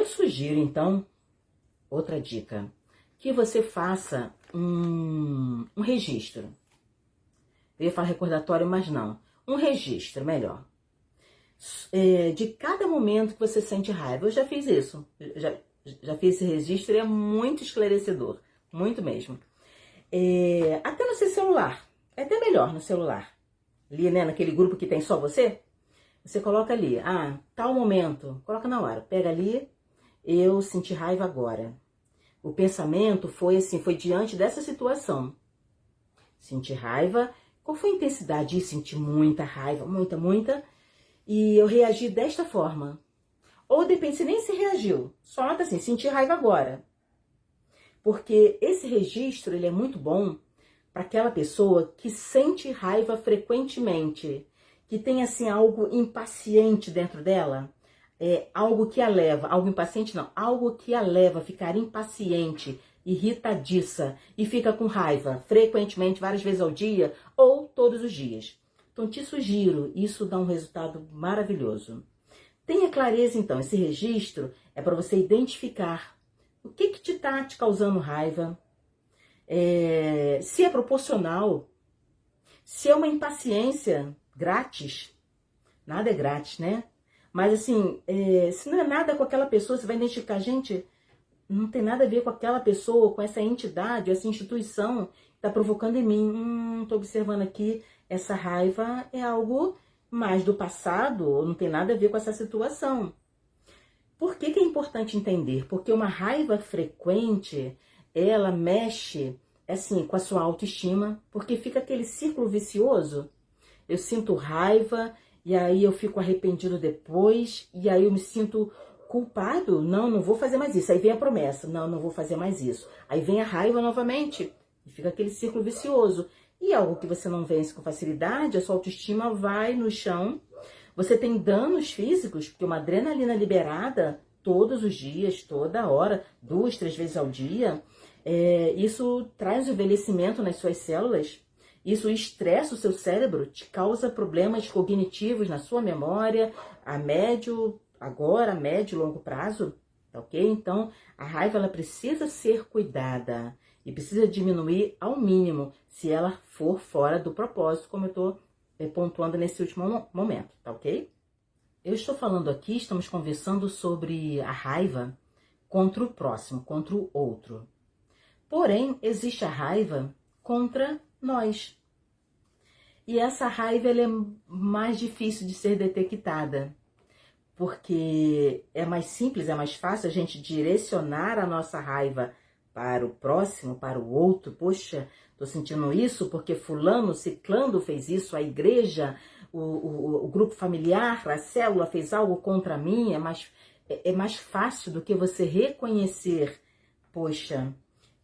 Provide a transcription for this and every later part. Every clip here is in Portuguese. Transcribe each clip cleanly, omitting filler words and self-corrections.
Eu sugiro, então, outra dica, que você faça um registro. Eu ia falar recordatório, mas não. Um registro, melhor. De cada momento que você sente raiva. Eu já fiz isso. Já fiz esse registro e é muito esclarecedor. Muito mesmo. Até no seu celular. É até melhor no celular. Ali, né, naquele grupo que tem só você. Você coloca ali. Tal momento. Coloca na hora. Pega ali. Eu senti raiva agora. O pensamento foi assim, foi diante dessa situação. Senti raiva. Qual foi a intensidade? Senti muita raiva, muita. E eu reagi desta forma. Ou depende, se nem se reagiu. Só nota assim, senti raiva agora. Porque esse registro, ele é muito bom para aquela pessoa que sente raiva frequentemente. Que tem assim algo impaciente dentro dela. Algo que a leva, algo impaciente não, algo que a leva a ficar impaciente, irritadiça e fica com raiva frequentemente, várias vezes ao dia ou todos os dias. Então te sugiro, isso dá um resultado maravilhoso. Tenha clareza então, esse registro é para você identificar o que te está te causando raiva, se é proporcional, se é uma impaciência grátis, nada é grátis, né? Mas assim, se não é nada com aquela pessoa, você vai identificar, gente, não tem nada a ver com aquela pessoa, com essa entidade, essa instituição que está provocando em mim. Estou observando aqui, essa raiva é algo mais do passado, ou não tem nada a ver com essa situação. Por que é importante entender? Porque uma raiva frequente, ela mexe, assim, com a sua autoestima, porque fica aquele círculo vicioso. Eu sinto raiva, e aí eu fico arrependido depois, e aí eu me sinto culpado. Não vou fazer mais isso. Aí vem a promessa, não vou fazer mais isso. Aí vem a raiva novamente, e fica aquele círculo vicioso. E algo que você não vence com facilidade, a sua autoestima vai no chão. Você tem danos físicos, porque uma adrenalina liberada todos os dias, toda hora, 2, 3 vezes ao dia, isso traz envelhecimento nas suas células. Isso estressa o seu cérebro, te causa problemas cognitivos na sua memória, a médio e longo prazo, tá ok? Então, a raiva ela precisa ser cuidada e precisa diminuir ao mínimo se ela for fora do propósito, como eu estou pontuando nesse último momento, tá ok? Eu estou falando aqui, estamos conversando sobre a raiva contra o próximo, contra o outro. Porém, existe a raiva contra nós. E essa raiva ela é mais difícil de ser detectada, porque é mais simples, é mais fácil a gente direcionar a nossa raiva para o próximo, para o outro. Poxa, estou sentindo isso porque fulano, ciclano fez isso, a igreja, o grupo familiar, a célula fez algo contra mim. É mais fácil do que você reconhecer, poxa,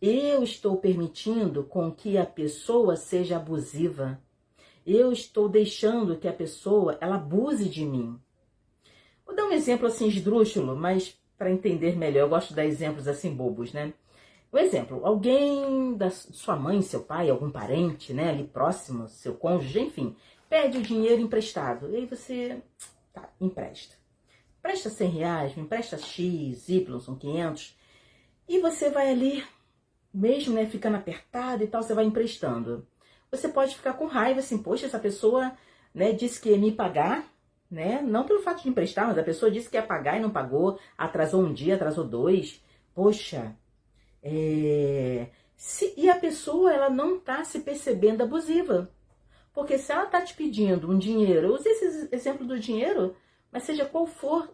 eu estou permitindo com que a pessoa seja abusiva. Eu estou deixando que a pessoa, ela abuse de mim. Vou dar um exemplo assim esdrúxulo, mas para entender melhor, eu gosto de dar exemplos assim bobos, né? Um exemplo, alguém da sua mãe, seu pai, algum parente, né, ali próximo, seu cônjuge, enfim, pede o dinheiro emprestado. E aí você, empresta. Empresta R$100, me empresta X, Y, são 500. E você vai ali, mesmo, né, ficando apertado e tal, você vai emprestando. Você pode ficar com raiva, assim, poxa, essa pessoa, né, disse que ia me pagar, né, não pelo fato de emprestar, mas a pessoa disse que ia pagar e não pagou, atrasou um dia, atrasou 2, poxa, e a pessoa, ela não tá se percebendo abusiva, porque se ela tá te pedindo um dinheiro, eu usei esse exemplo do dinheiro, mas seja qual for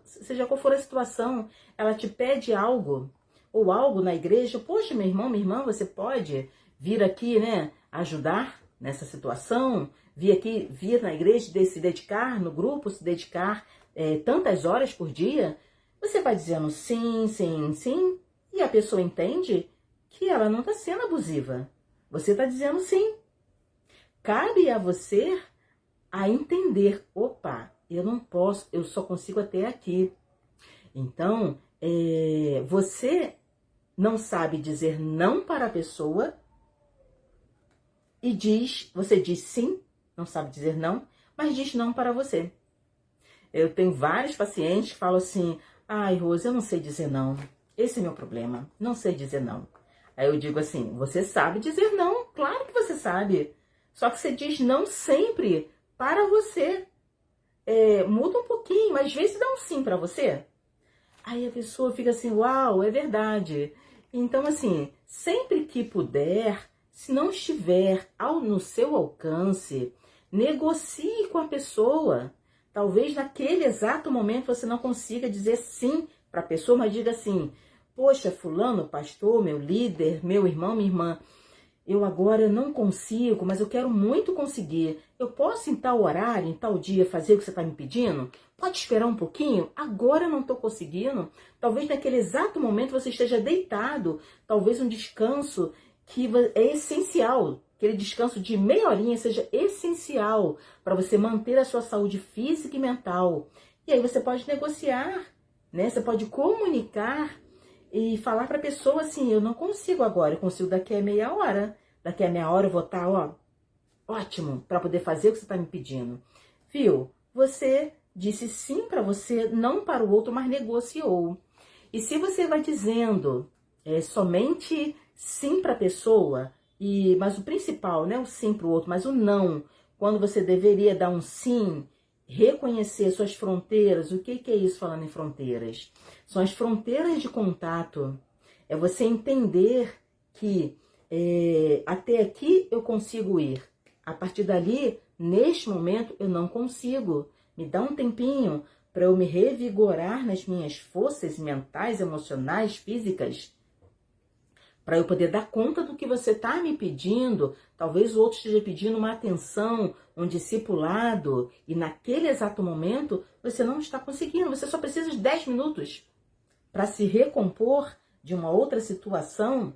a situação, ela te pede algo, ou algo na igreja, poxa, meu irmão, minha irmã, você pode vir aqui, né, ajudar nessa situação, vir na igreja, se dedicar no grupo, se dedicar tantas horas por dia, você vai dizendo sim, sim, sim, e a pessoa entende que ela não está sendo abusiva. Você está dizendo sim. Cabe a você a entender, opa, eu não posso, eu só consigo até aqui. Então, você não sabe dizer não para a pessoa, e você diz sim, não sabe dizer não, mas diz não para você. Eu tenho vários pacientes que falam assim, Ai, Rose, eu não sei dizer não. Esse é meu problema. Não sei dizer não. Aí eu digo assim, você sabe dizer não. Claro que você sabe. Só que você diz não sempre para você. Muda um pouquinho, mas às vezes dá um sim para você. Aí a pessoa fica assim, uau, é verdade. Então, assim, sempre que puder, se não estiver no seu alcance, negocie com a pessoa. Talvez naquele exato momento você não consiga dizer sim para a pessoa, mas diga assim, poxa, fulano, pastor, meu líder, meu irmão, minha irmã, eu agora não consigo, mas eu quero muito conseguir. Eu posso em tal horário, em tal dia, fazer o que você está me pedindo? Pode esperar um pouquinho? Agora eu não estou conseguindo. Talvez naquele exato momento você esteja deitado. Talvez um descanso que é essencial. Aquele descanso de meia horinha seja essencial para você manter a sua saúde física e mental. E aí você pode negociar, né? Você pode comunicar e falar para a pessoa assim, eu não consigo agora, eu consigo daqui a meia hora. Daqui a meia hora eu vou estar, ótimo, para poder fazer o que você está me pedindo. Viu? Você disse sim para você, não para o outro, mas negociou. E se você vai dizendo somente sim para a pessoa, mas o principal, não é o sim para o outro, mas o não, quando você deveria dar um sim, reconhecer suas fronteiras. O que é isso falando em fronteiras? São as fronteiras de contato. É você entender que até aqui eu consigo ir. A partir dali, neste momento, eu não consigo. Me dá um tempinho para eu me revigorar nas minhas forças mentais, emocionais, físicas, para eu poder dar conta do que você está me pedindo. Talvez o outro esteja pedindo uma atenção, um discipulado, e naquele exato momento você não está conseguindo. Você só precisa de 10 minutos para se recompor de uma outra situação.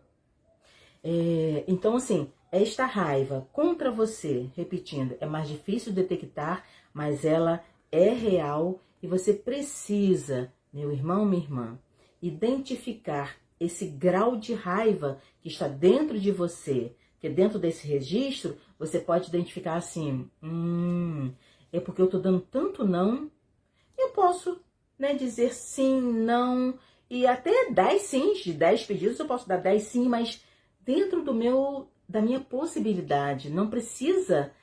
Então, assim, esta raiva contra você, repetindo, é mais difícil de detectar, mas ela é real e você precisa, meu irmão, minha irmã, identificar esse grau de raiva que está dentro de você, que dentro desse registro você pode identificar assim, é porque eu estou dando tanto não, eu posso, né, dizer sim, não, e até 10 sims, de 10 pedidos eu posso dar 10 sim, mas dentro da minha possibilidade. Não precisa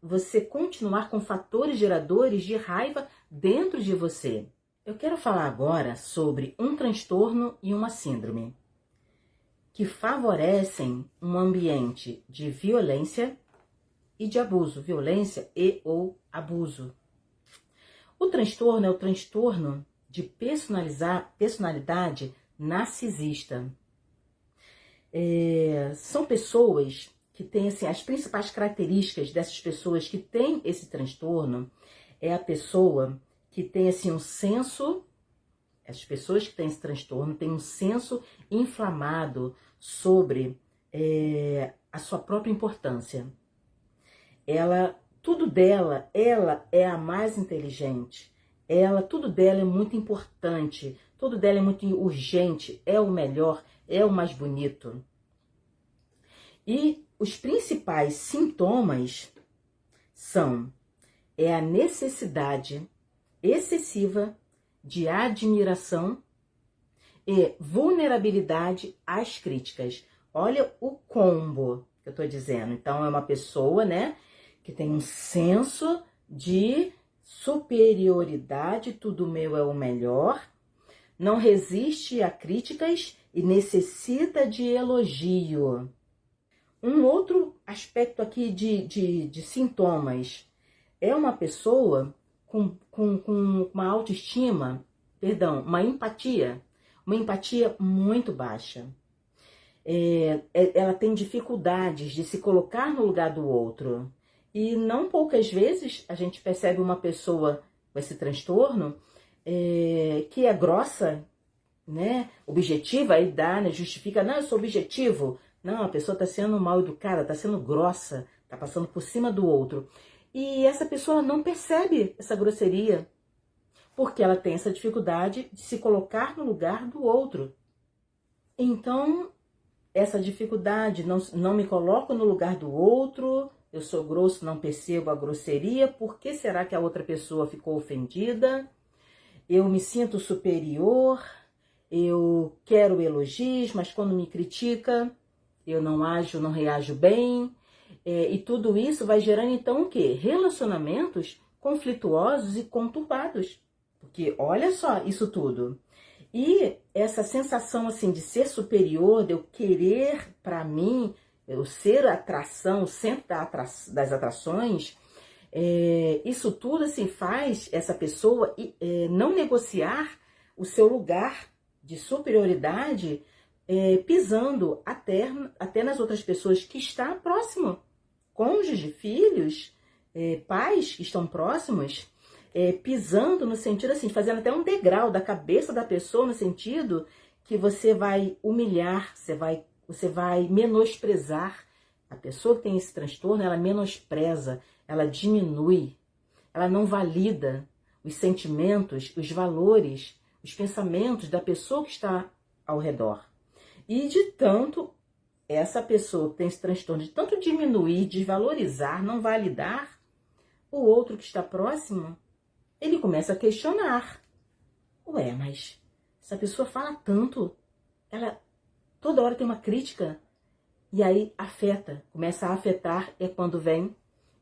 você continuar com fatores geradores de raiva dentro de você. Eu quero falar agora sobre um transtorno e uma síndrome que favorecem um ambiente de violência e de abuso. Violência e ou abuso. O transtorno é o transtorno de personalidade narcisista. São pessoas que têm assim, as principais características dessas pessoas que têm esse transtorno é a pessoa que tem assim um senso, as pessoas que têm esse transtorno têm um senso inflamado sobre a sua própria importância. Tudo dela, ela é a mais inteligente, tudo dela é muito importante, tudo dela é muito urgente, é o melhor, é o mais bonito. E os principais sintomas são a necessidade excessiva de admiração e vulnerabilidade às críticas. Olha o combo que eu estou dizendo. Então, é uma pessoa, né, que tem um senso de superioridade, tudo meu é o melhor, não resiste a críticas e necessita de elogio. Um outro aspecto aqui de sintomas é uma pessoa com uma autoestima, uma empatia muito baixa. Ela tem dificuldades de se colocar no lugar do outro. E não poucas vezes a gente percebe uma pessoa com esse transtorno que é grossa, né? Objetiva, aí dá, né? Justifica, não, eu sou objetivo. Não, a pessoa está sendo mal educada, está sendo grossa, está passando por cima do outro. E essa pessoa não percebe essa grosseria, porque ela tem essa dificuldade de se colocar no lugar do outro. Então, essa dificuldade, não me coloco no lugar do outro, eu sou grosso, não percebo a grosseria, por que será que a outra pessoa ficou ofendida? eu me sinto superior, eu quero elogios, mas quando me critica, eu não ajo, não reajo bem. E tudo isso vai gerando, então, o quê? Relacionamentos conflituosos e conturbados. Porque, olha só, isso tudo. E essa sensação, assim, de ser superior, de eu querer para mim, eu ser a atração, o centro das atrações, isso tudo, assim, faz essa pessoa não negociar o seu lugar de superioridade, pisando até nas outras pessoas que está próximo. Cônjuge, filhos, pais que estão próximos, pisando no sentido assim, fazendo até um degrau da cabeça da pessoa, no sentido que você vai humilhar, você vai menosprezar. A pessoa que tem esse transtorno, ela menospreza, ela diminui, ela não valida os sentimentos, os valores, os pensamentos da pessoa que está ao redor. E de tanto essa pessoa que tem esse transtorno, de tanto diminuir, desvalorizar, não validar, o outro que está próximo, ele começa a questionar. Ué, mas essa pessoa fala tanto, ela toda hora tem uma crítica, e aí afeta, começa a afetar, é quando vem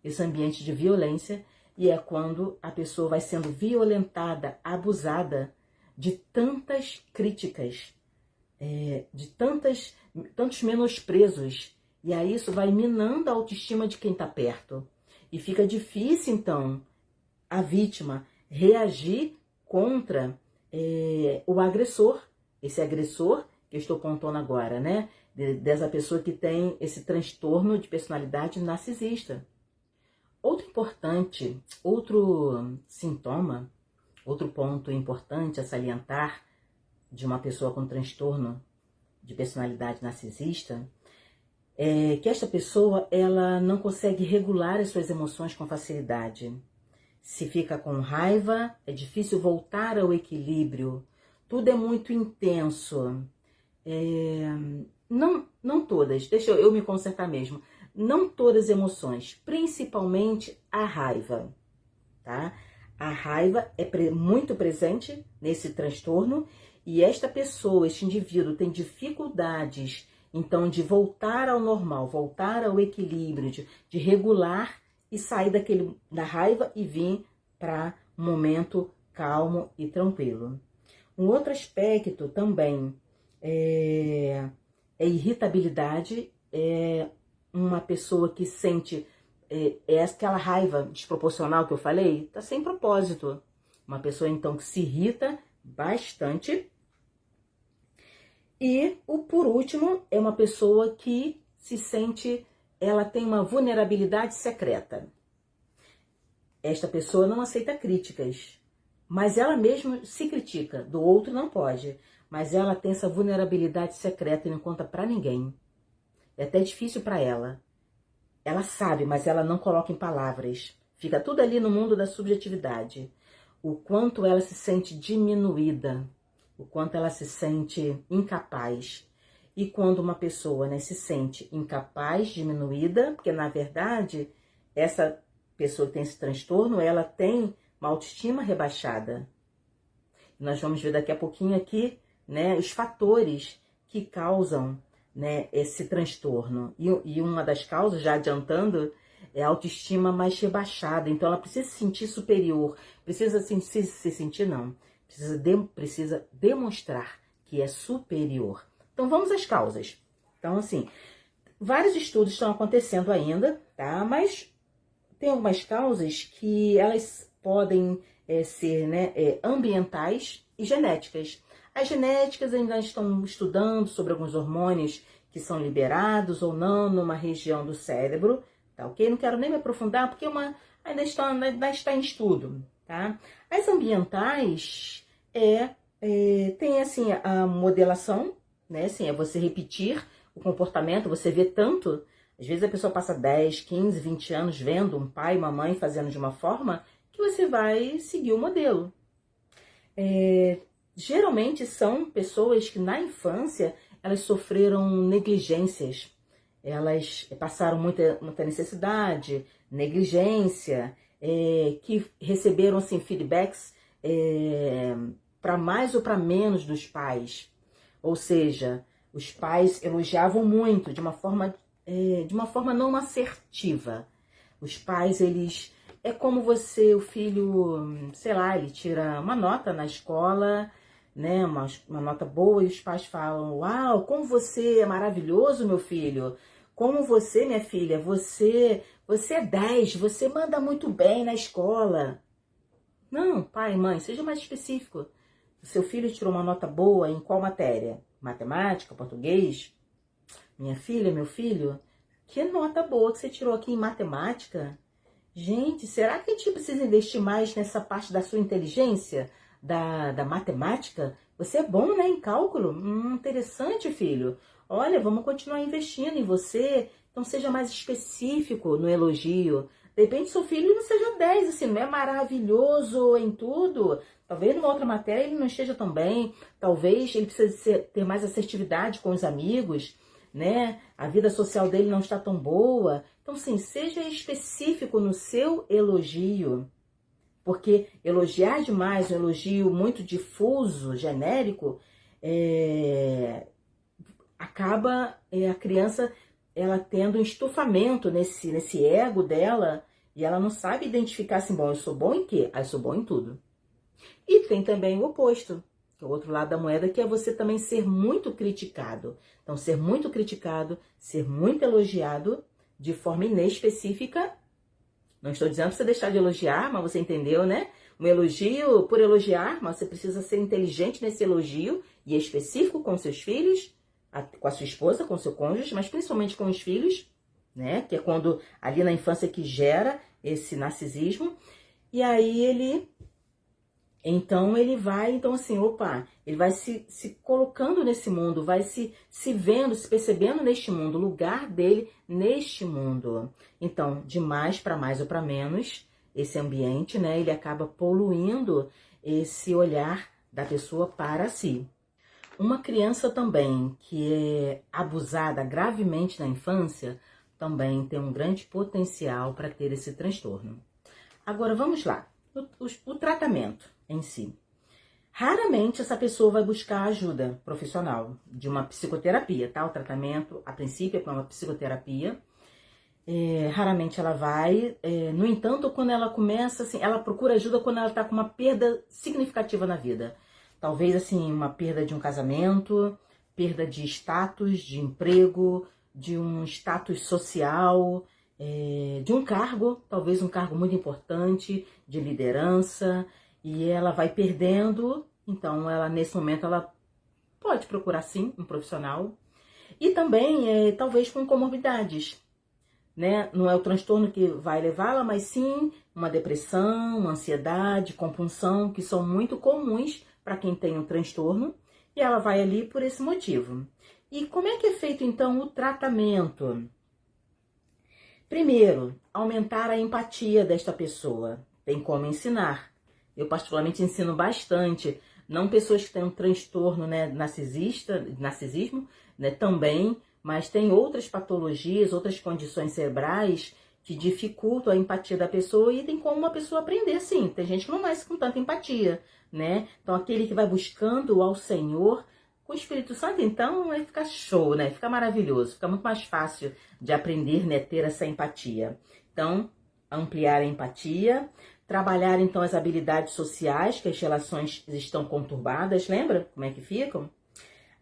esse ambiente de violência, e é quando a pessoa vai sendo violentada, abusada de tantas críticas, de tantos menosprezos, e aí isso vai minando a autoestima de quem está perto. E fica difícil, então, a vítima reagir contra o agressor, esse agressor que eu estou contando agora, né? Dessa pessoa que tem esse transtorno de personalidade narcisista. Outro sintoma, outro ponto importante a salientar de uma pessoa com transtorno de personalidade narcisista é que esta pessoa ela não consegue regular as suas emoções com facilidade. Se fica com raiva, é difícil voltar ao equilíbrio. Tudo é muito intenso. Não todas, deixa eu me consertar mesmo. Não todas as emoções, principalmente a raiva, tá? A raiva é muito presente nesse transtorno e esta pessoa, este indivíduo tem dificuldades, então, de voltar ao normal, voltar ao equilíbrio, de regular e sair da raiva e vir para um momento calmo e tranquilo. Um outro aspecto também é irritabilidade, uma pessoa que sente aquela raiva desproporcional que eu falei, está sem propósito. Uma pessoa, então, que se irrita bastante. E, por último, é uma pessoa que se sente, ela tem uma vulnerabilidade secreta. Esta pessoa não aceita críticas, mas ela mesma se critica, do outro não pode. Mas ela tem essa vulnerabilidade secreta e não conta pra ninguém. É até difícil para ela. Ela sabe, mas ela não coloca em palavras. Fica tudo ali no mundo da subjetividade. O quanto ela se sente diminuída, o quanto ela se sente incapaz. E quando uma pessoa, né, se sente incapaz, diminuída, porque na verdade essa pessoa que tem esse transtorno, ela tem uma autoestima rebaixada. Nós vamos ver daqui a pouquinho aqui, né, os fatores que causam, né, esse transtorno. E uma das causas, já adiantando, é a autoestima mais rebaixada. Então ela precisa se sentir superior, precisa se sentir não, precisa demonstrar que é superior. Então vamos às causas. Então assim, vários estudos estão acontecendo ainda, tá? Mas tem algumas causas que elas podem ser, né, ambientais e genéticas. As genéticas ainda estão estudando sobre alguns hormônios que são liberados ou não numa região do cérebro, tá ok? Não quero nem me aprofundar porque ainda está em estudo, tá? As ambientais tem assim a modelação, né? Assim, é você repetir o comportamento, você vê tanto. Às vezes a pessoa passa 10, 15, 20 anos vendo um pai e uma mãe fazendo de uma forma que você vai seguir o modelo. Geralmente são pessoas que na infância elas sofreram negligências, elas passaram muita necessidade, negligência, que receberam assim, feedbacks para mais ou para menos dos pais. Ou seja, os pais elogiavam muito de uma forma não assertiva. Os pais, eles... É como você, o filho, sei lá, ele tira uma nota na escola, né, uma nota boa, e os pais falam: uau, como você é maravilhoso, meu filho. Como você, minha filha, você é 10, você manda muito bem na escola. Não, pai, mãe, seja mais específico. O seu filho tirou uma nota boa em qual matéria? Matemática, português? Minha filha, meu filho, que nota boa que você tirou aqui em matemática? Gente, será que a gente precisa investir mais nessa parte da sua inteligência, da matemática? Você é bom, né, em cálculo? Interessante, filho. Olha, vamos continuar investindo em você. Então, seja mais específico no elogio. De repente, seu filho não seja 10, assim, não é maravilhoso em tudo. Talvez numa outra matéria ele não esteja tão bem. Talvez ele precise ter mais assertividade com os amigos, né? A vida social dele não está tão boa. Então, sim, seja específico no seu elogio. Porque elogiar demais, um elogio muito difuso, genérico, acaba a criança ela tendo um estufamento nesse ego dela, e ela não sabe identificar assim: bom, eu sou bom em quê? Ah, eu sou bom em tudo. E tem também o oposto, que é o outro lado da moeda, que é você também ser muito criticado. Então, ser muito criticado, ser muito elogiado de forma inespecífica. Não estou dizendo para você deixar de elogiar, mas você entendeu, né? Um elogio por elogiar, mas você precisa ser inteligente nesse elogio e específico com seus filhos, com a sua esposa, com o seu cônjuge, mas principalmente com os filhos, né? Que é quando ali na infância que gera esse narcisismo. E aí ele vai, assim, ele vai se colocando nesse mundo, vai se vendo, se percebendo neste mundo, o lugar dele neste mundo. Então, de mais para mais ou para menos, esse ambiente, né, ele acaba poluindo esse olhar da pessoa para si. Uma criança também que é abusada gravemente na infância, também tem um grande potencial para ter esse transtorno. Agora, vamos lá. O tratamento em si. Raramente essa pessoa vai buscar ajuda profissional de uma psicoterapia, tá? O tratamento, a princípio, é para uma psicoterapia. Raramente ela vai. No entanto, quando ela começa, assim, ela procura ajuda quando ela está com uma perda significativa na vida. Talvez, assim, uma perda de um casamento, perda de status, de emprego, de um status social, de um cargo, talvez um cargo muito importante, de liderança, e ela vai perdendo. Então, ela nesse momento, ela pode procurar, sim, um profissional. E também, talvez com comorbidades, né? Não é o transtorno que vai levá-la, mas sim uma depressão, uma ansiedade, compulsão, que são muito comuns para quem tem um transtorno, e ela vai ali por esse motivo. E como é que é feito, então, o tratamento? Primeiro, aumentar a empatia desta pessoa. Tem como ensinar. Eu particularmente ensino bastante, não pessoas que têm um transtorno, né, narcisismo, né, também, mas tem outras patologias, outras condições cerebrais que dificultam a empatia da pessoa, e tem como uma pessoa aprender, sim. Tem gente que não nasce com tanta empatia, né? Então, aquele que vai buscando ao Senhor com o Espírito Santo, então, vai ficar show, né? Fica maravilhoso, fica muito mais fácil de aprender, né? Ter essa empatia. Então, ampliar a empatia, trabalhar, então, as habilidades sociais, que as relações estão conturbadas, lembra como é que ficam?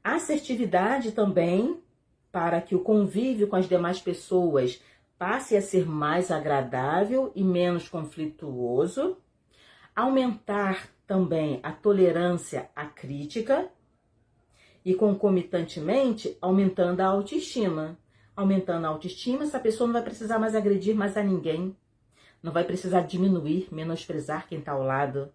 Assertividade também, para que o convívio com as demais pessoas passe a ser mais agradável e menos conflituoso. Aumentar também a tolerância à crítica e, concomitantemente, aumentando a autoestima. Aumentando a autoestima, essa pessoa não vai precisar mais agredir mais a ninguém, não vai precisar diminuir, menosprezar quem está ao lado.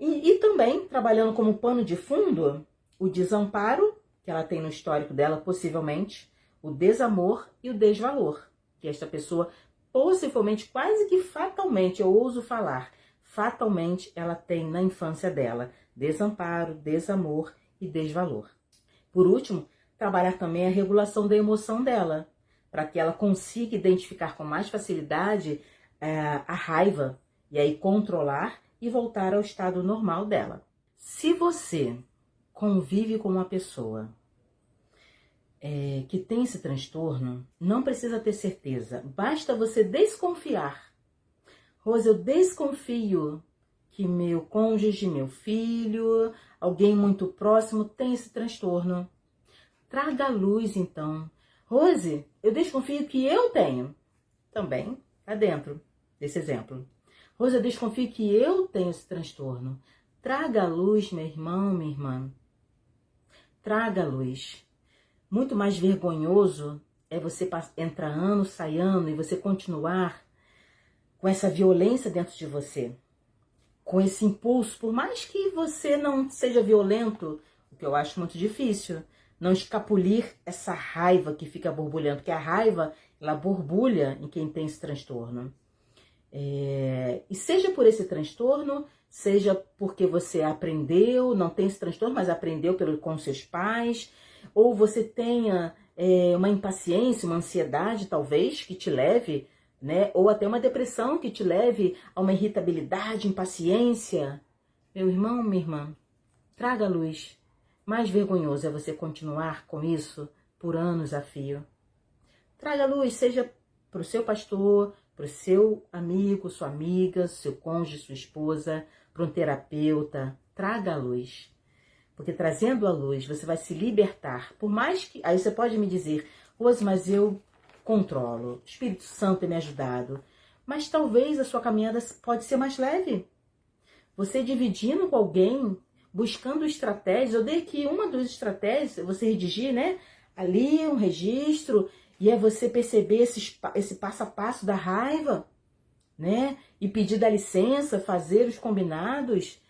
E também, trabalhando como pano de fundo, o desamparo, que ela tem no histórico dela, possivelmente, o desamor e o desvalor, que esta pessoa, possivelmente, quase que fatalmente, eu ouso falar, fatalmente ela tem na infância dela desamparo, desamor e desvalor. Por último, trabalhar também a regulação da emoção dela, para que ela consiga identificar com mais facilidade a raiva, e aí controlar e voltar ao estado normal dela. Se você convive com uma pessoa que tem esse transtorno, não precisa ter certeza, basta você desconfiar. Rose, eu desconfio que meu cônjuge, meu filho, alguém muito próximo tem esse transtorno. Traga à luz, então. Rose, eu desconfio que eu tenho. Também está dentro desse exemplo. Rose, eu desconfio que eu tenho esse transtorno. Traga à luz, meu irmão, minha irmã. Traga à luz. Muito mais vergonhoso é você entrar ano, sai ano e você continuar com essa violência dentro de você. Com esse impulso, por mais que você não seja violento, o que eu acho muito difícil, não escapulir essa raiva que fica borbulhando, porque a raiva, ela borbulha em quem tem esse transtorno. E seja por esse transtorno, seja porque você aprendeu, não tem esse transtorno, mas aprendeu com seus pais, ou você tenha uma impaciência, uma ansiedade, talvez, que te leve, né? Ou até uma depressão que te leve a uma irritabilidade, impaciência. Meu irmão, minha irmã, traga a luz. Mais vergonhoso é você continuar com isso por anos a fio. Traga a luz, seja para o seu pastor, para o seu amigo, sua amiga, seu cônjuge, sua esposa, para um terapeuta. Traga a luz. Porque trazendo a luz, você vai se libertar. Por mais que... Aí você pode me dizer, Rose, mas eu controlo. O Espírito Santo tem me ajudado. Mas talvez a sua caminhada pode ser mais leve. Você dividindo com alguém, buscando estratégias. Eu dei aqui uma das estratégias, você redigir, né? Ali um registro, e é você perceber esse passo a passo da raiva, né? E pedir da licença, fazer os combinados.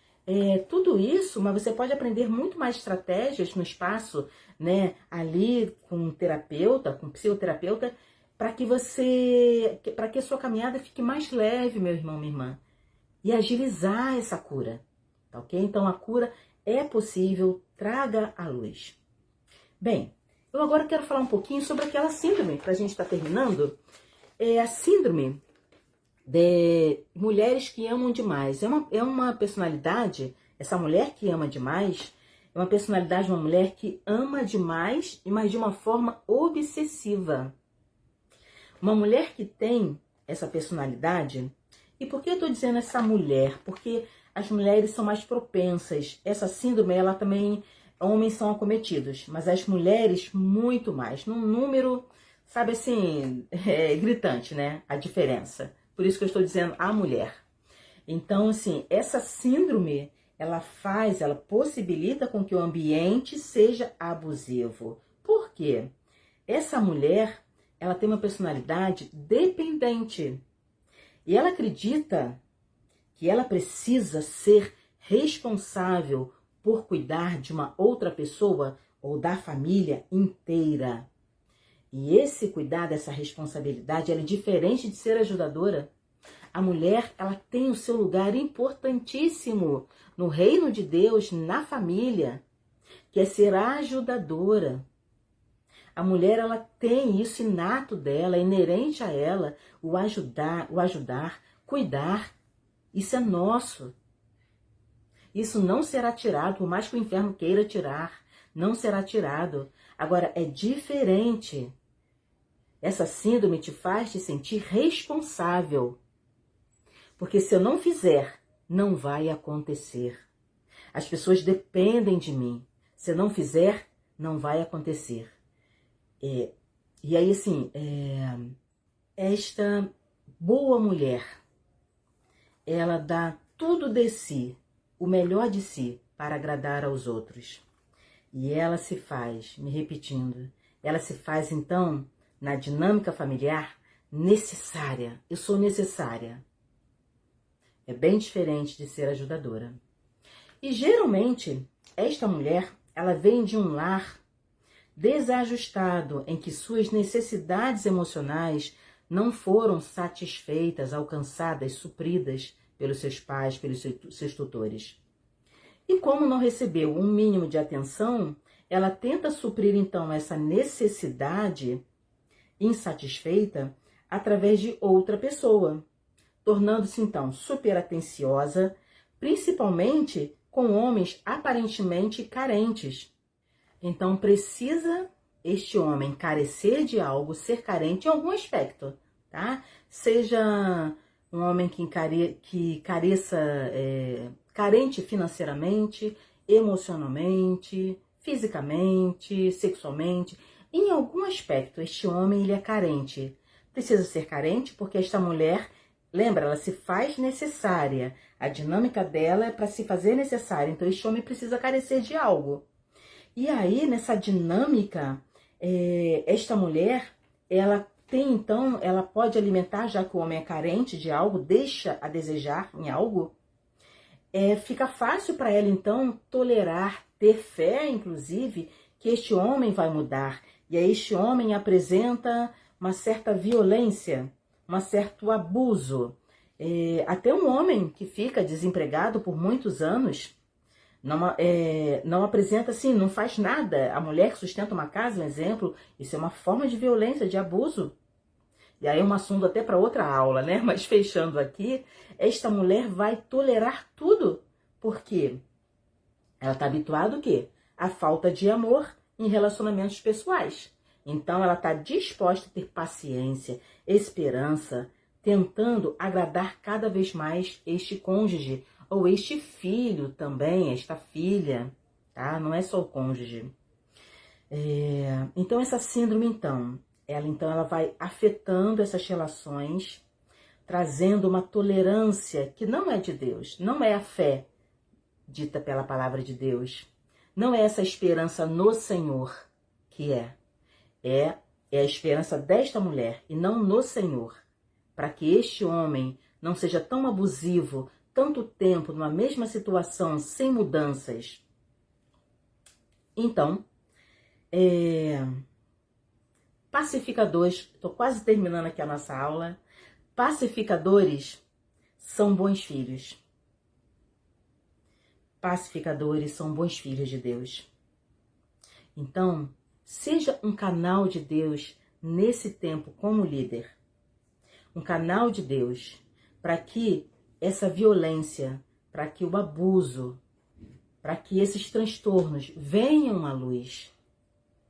Tudo isso, mas você pode aprender muito mais estratégias no espaço, né? Ali com um terapeuta, com um psicoterapeuta, para que a sua caminhada fique mais leve, meu irmão, minha irmã. E agilizar essa cura, tá ok? Então a cura é possível, traga à luz. Bem, eu agora quero falar um pouquinho sobre aquela síndrome, para a gente estar terminando. É a síndrome de mulheres que amam demais. É uma personalidade, essa mulher que ama demais, é uma personalidade, uma mulher que ama demais, mas de uma forma obsessiva. Uma mulher que tem essa personalidade. E por que eu estou dizendo essa mulher? Porque as mulheres são mais propensas. Essa síndrome, ela também, homens são acometidos, mas as mulheres muito mais. Num número, sabe assim, gritante, né? A diferença. Por isso que eu estou dizendo a mulher. Então, assim, essa síndrome, ela possibilita com que o ambiente seja abusivo. Por quê? Essa mulher, ela tem uma personalidade dependente. E ela acredita que ela precisa ser responsável por cuidar de uma outra pessoa ou da família inteira. E esse cuidar, essa responsabilidade, ela é diferente de ser ajudadora. A mulher, ela tem o seu lugar importantíssimo no reino de Deus, na família, que é ser ajudadora. A mulher, ela tem isso inato dela, inerente a ela, o ajudar, cuidar. Isso é nosso. Isso não será tirado, por mais que o inferno queira tirar, não será tirado. Agora, é diferente. Essa síndrome te faz te sentir responsável. Porque se eu não fizer, não vai acontecer. As pessoas dependem de mim. Se eu não fizer, não vai acontecer. E aí, assim, esta boa mulher, ela dá tudo de si, o melhor de si, para agradar aos outros. E ela se faz, me repetindo, ela se faz, então, na dinâmica familiar, necessária. Eu sou necessária. É bem diferente de ser ajudadora. E, geralmente, esta mulher, ela vem de um lar desajustado, em que suas necessidades emocionais não foram satisfeitas, alcançadas, supridas pelos seus pais, pelos seus tutores. E como não recebeu um mínimo de atenção, ela tenta suprir então essa necessidade insatisfeita através de outra pessoa, tornando-se então super atenciosa, principalmente com homens aparentemente carentes. Então, precisa este homem carecer de algo, ser carente em algum aspecto, tá? Seja um homem que careça, carente financeiramente, emocionalmente, fisicamente, sexualmente. Em algum aspecto, este homem ele é carente. Precisa ser carente porque esta mulher, lembra, ela se faz necessária. A dinâmica dela é para se fazer necessária. Então, este homem precisa carecer de algo. E aí, nessa dinâmica, esta mulher, ela tem então, ela pode alimentar, já que o homem é carente de algo, deixa a desejar em algo, fica fácil para ela então tolerar, ter fé, inclusive, que este homem vai mudar. E aí este homem apresenta uma certa violência, um certo abuso. Até um homem que fica desempregado por muitos anos, não apresenta assim, não faz nada. A mulher que sustenta uma casa, um exemplo, isso é uma forma de violência, de abuso. E aí é um assunto até para outra aula, né? Mas fechando aqui, esta mulher vai tolerar tudo. Por quê? Ela está habituada o quê? A falta de amor em relacionamentos pessoais. Então ela está disposta a ter paciência, esperança, tentando agradar cada vez mais este cônjuge, ou este filho também, esta filha, tá? Não é só o cônjuge. Então essa síndrome, ela vai afetando essas relações, trazendo uma tolerância que não é de Deus, não é a fé dita pela palavra de Deus, não é essa esperança no Senhor que é a esperança desta mulher e não no Senhor, para que este homem não seja tão abusivo, tanto tempo numa mesma situação, sem mudanças. Então, pacificadores, estou quase terminando aqui a nossa aula, pacificadores são bons filhos. Pacificadores são bons filhos de Deus. Então, seja um canal de Deus nesse tempo como líder. Um canal de Deus para que essa violência, para que o abuso, para que esses transtornos venham à luz.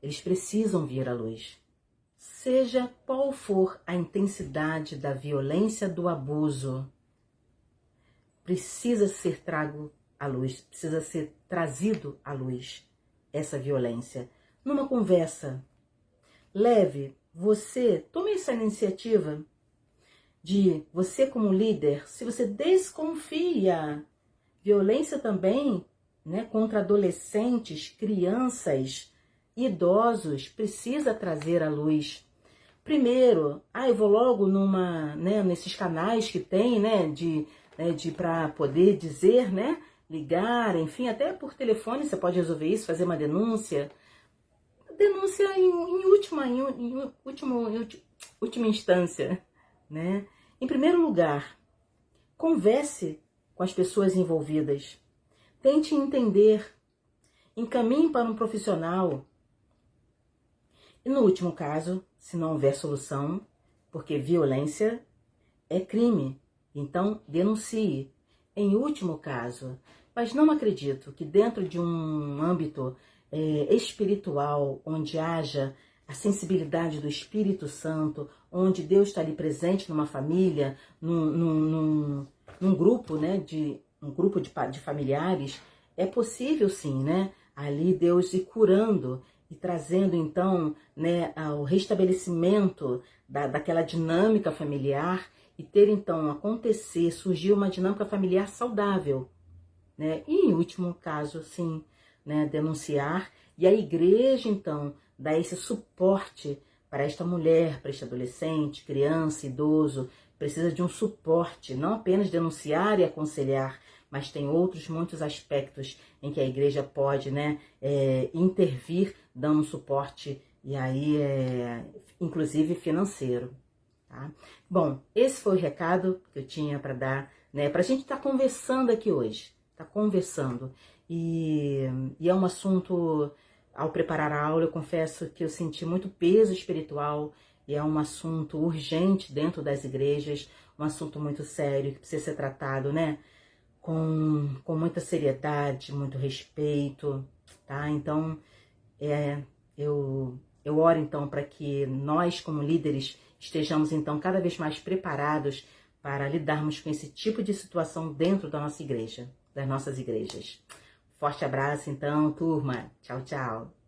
Eles precisam vir à luz. Seja qual for a intensidade da violência, do abuso, precisa ser trago à luz, precisa ser trazido à luz essa violência. Numa conversa leve, você tome essa iniciativa de você como líder, se você desconfia, violência também, né, contra adolescentes, crianças, idosos, precisa trazer à luz. Primeiro, eu vou logo nesses canais que tem, para poder dizer, né, ligar, enfim, até por telefone você pode resolver isso, fazer uma denúncia. Denúncia em última instância, né? Em primeiro lugar, converse com as pessoas envolvidas. Tente entender. Encaminhe para um profissional. E no último caso, se não houver solução, porque violência é crime, então denuncie. Em último caso, mas não acredito que dentro de um âmbito espiritual, onde haja a sensibilidade do Espírito Santo, onde Deus está ali presente numa família, num grupo, né, um grupo de familiares, é possível sim, né, ali Deus ir curando e trazendo então, né, o restabelecimento daquela dinâmica familiar e ter então surgir uma dinâmica familiar saudável, né, e em último caso, sim, né, denunciar, e a igreja então dá esse suporte para esta mulher, para este adolescente, criança, idoso, precisa de um suporte, não apenas denunciar e aconselhar, mas tem muitos aspectos em que a igreja pode, né, intervir, dando um suporte, e aí inclusive financeiro. Tá? Bom, esse foi o recado que eu tinha para dar, né, para a gente estar conversando aqui hoje, e é um assunto, ao preparar a aula, eu confesso que eu senti muito peso espiritual, e é um assunto urgente dentro das igrejas, um assunto muito sério, que precisa ser tratado, né, com muita seriedade, muito respeito, tá? Então, eu oro então para que nós, como líderes, estejamos então cada vez mais preparados para lidarmos com esse tipo de situação dentro da nossa igreja, das nossas igrejas. Forte abraço então, turma. Tchau, tchau.